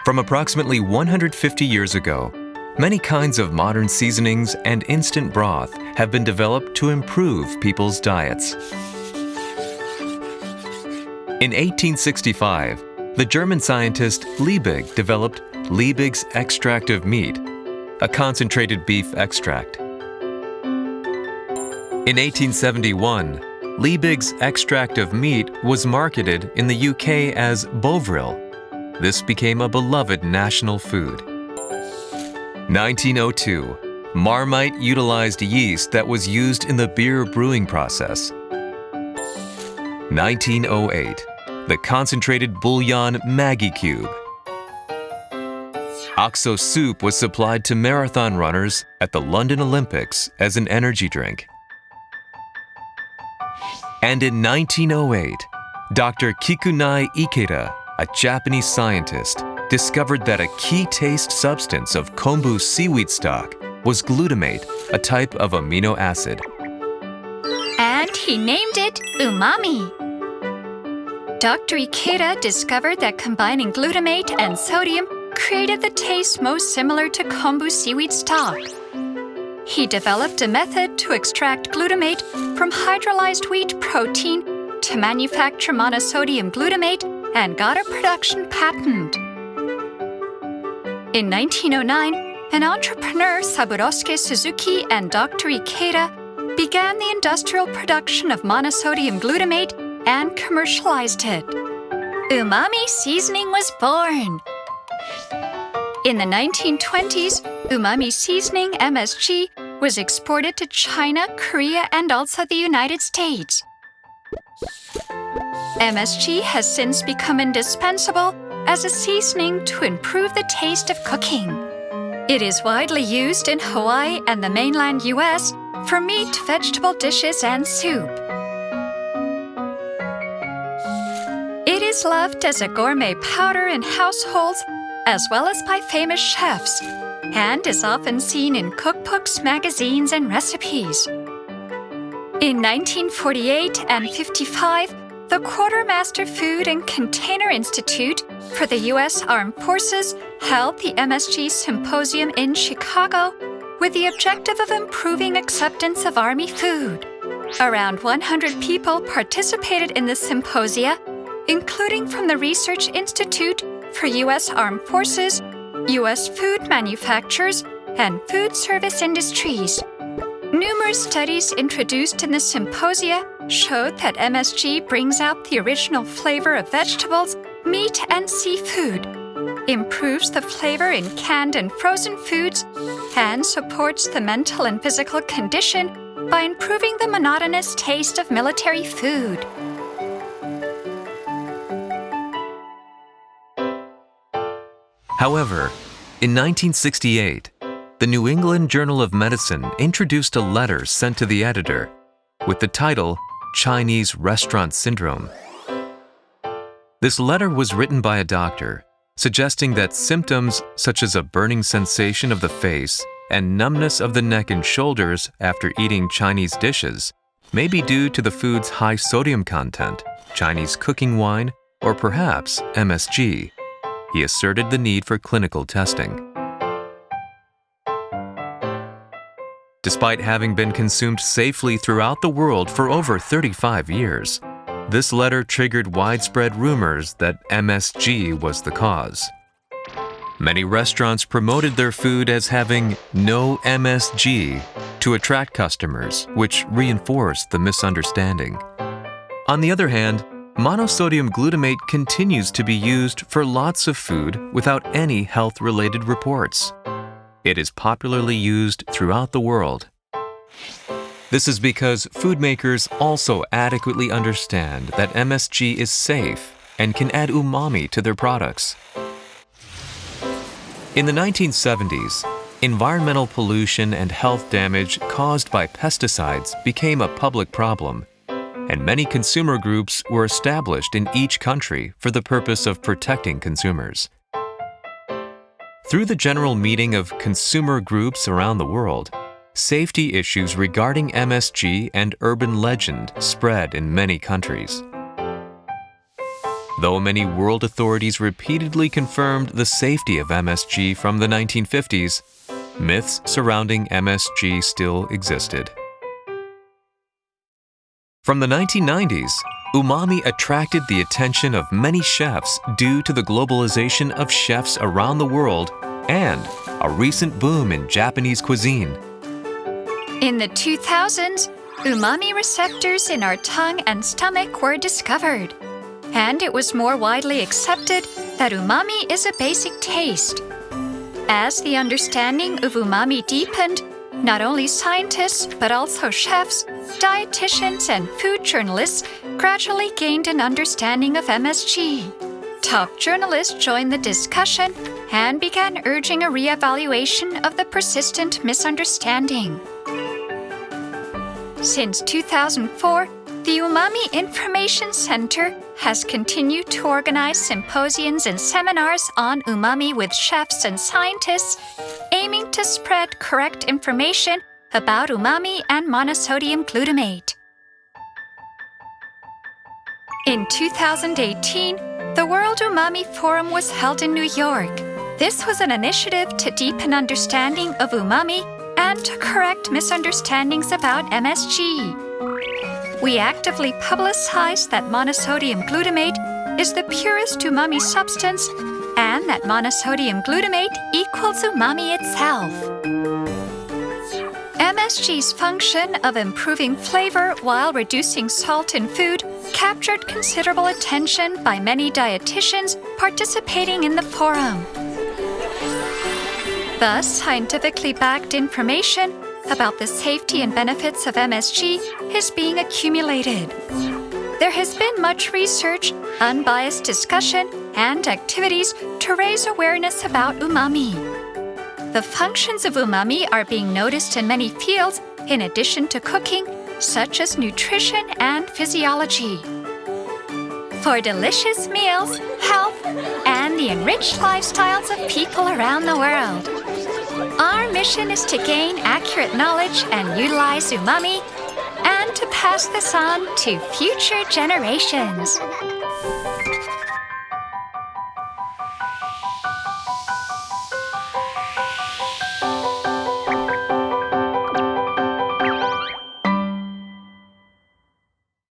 From approximately 150 years ago, many kinds of modern seasonings and instant broth have been developed to improve people's diets. In 1865, the German scientist Liebig developed Liebig's extract of meat, a concentrated beef extract. In 1871, Liebig's extract of meat was marketed in the UK as Bovril. This became a beloved national food. 1902, Marmite utilized yeast that was used in the beer brewing process. 1908, the concentrated bouillon Maggi cube. Oxo soup was supplied to marathon runners at the London Olympics as an energy drink. And in 1908, Dr. Kikunai Ikeda, a Japanese scientist, discovered that a key taste substance of kombu seaweed stock was glutamate, a type of amino acid. And he named it umami. Dr. Ikeda discovered that combining glutamate and sodium created the taste most similar to kombu seaweed stock. He developed a method to extract glutamate from hydrolyzed wheat protein to manufacture monosodium glutamate and got a production patent. In 1909, an entrepreneur, Saburosuke Suzuki, and Dr. Ikeda began the industrial production of monosodium glutamate and commercialized it. Umami seasoning was born. In the 1920s, umami seasoning, MSG, was exported to China, Korea, and also the United States. MSG has since become indispensable as a seasoning to improve the taste of cooking. It is widely used in Hawaii and the mainland US for meat, vegetable dishes, and soup. It is loved as a gourmet powder in households as well as by famous chefs, and is often seen in cookbooks, magazines, and recipes. In 1948 and 55, the Quartermaster Food and Container Institute for the U.S. Armed Forces held the Msg Symposium in Chicago with the objective of improving acceptance of Army food. Around 100 people participated in the symposia, including from the Research Institute for U.S. Armed Forces, U.S. food manufacturers, and food service industries. Numerous studies introduced in the symposia showed that MSG brings out the original flavor of vegetables, meat, and seafood, improves the flavor in canned and frozen foods, and supports the mental and physical condition by improving the monotonous taste of military food. However, in 1968, the New England Journal of Medicine introduced a letter sent to the editor with the title Chinese Restaurant Syndrome. This letter was written by a doctor, suggesting that symptoms such as a burning sensation of the face and numbness of the neck and shoulders after eating Chinese dishes may be due to the food's high sodium content, Chinese cooking wine, or perhaps MSG. He asserted the need for clinical testing. Despite having been consumed safely throughout the world for over 35 years, this letter triggered widespread rumors that MSG was the cause. Many restaurants promoted their food as having no MSG to attract customers, which reinforced the misunderstanding. On the other hand, monosodium glutamate continues to be used for lots of food without any health-related reports. It is popularly used throughout the world. This is because food makers also adequately understand that MSG is safe and can add umami to their products. In the 1970s, environmental pollution and health damage caused by pesticides became a public problem, and many consumer groups were established in each country for the purpose of protecting consumers. Through the general meeting of consumer groups around the world, safety issues regarding MSG and urban legend spread in many countries. Though many world authorities repeatedly confirmed the safety of MSG from the 1950s, myths surrounding MSG still existed. From the 1990s, umami attracted the attention of many chefs due to the globalization of chefs around the world and a recent boom in Japanese cuisine. In the 2000s, umami receptors in our tongue and stomach were discovered, and it was more widely accepted that umami is a basic taste. As the understanding of umami deepened, not only scientists but also chefs, dietitians, and food journalists gradually gained an understanding of MSG. Top journalists joined the discussion and began urging a re-evaluation of the persistent misunderstanding. Since 2004, the Umami Information Center has continued to organize symposiums and seminars on umami with chefs and scientists, aiming to spread correct information about umami and monosodium glutamate. In 2018, the World Umami Forum was held in New York. This was an initiative to deepen understanding of umami and to correct misunderstandings about MSG. We actively publicize that monosodium glutamate is the purest umami substance and that monosodium glutamate equals umami itself. MSG's function of improving flavor while reducing salt in food captured considerable attention by many dietitians participating in the forum. Thus, scientifically backed information about the safety and benefits of MSG is being accumulated. There has been much research, unbiased discussion, and activities to raise awareness about umami. The functions of umami are being noticed in many fields in addition to cooking, such as nutrition and physiology. For delicious meals, health, and the enriched lifestyles of people around the world. Our mission is to gain accurate knowledge and utilize umami, and to pass this on to future generations.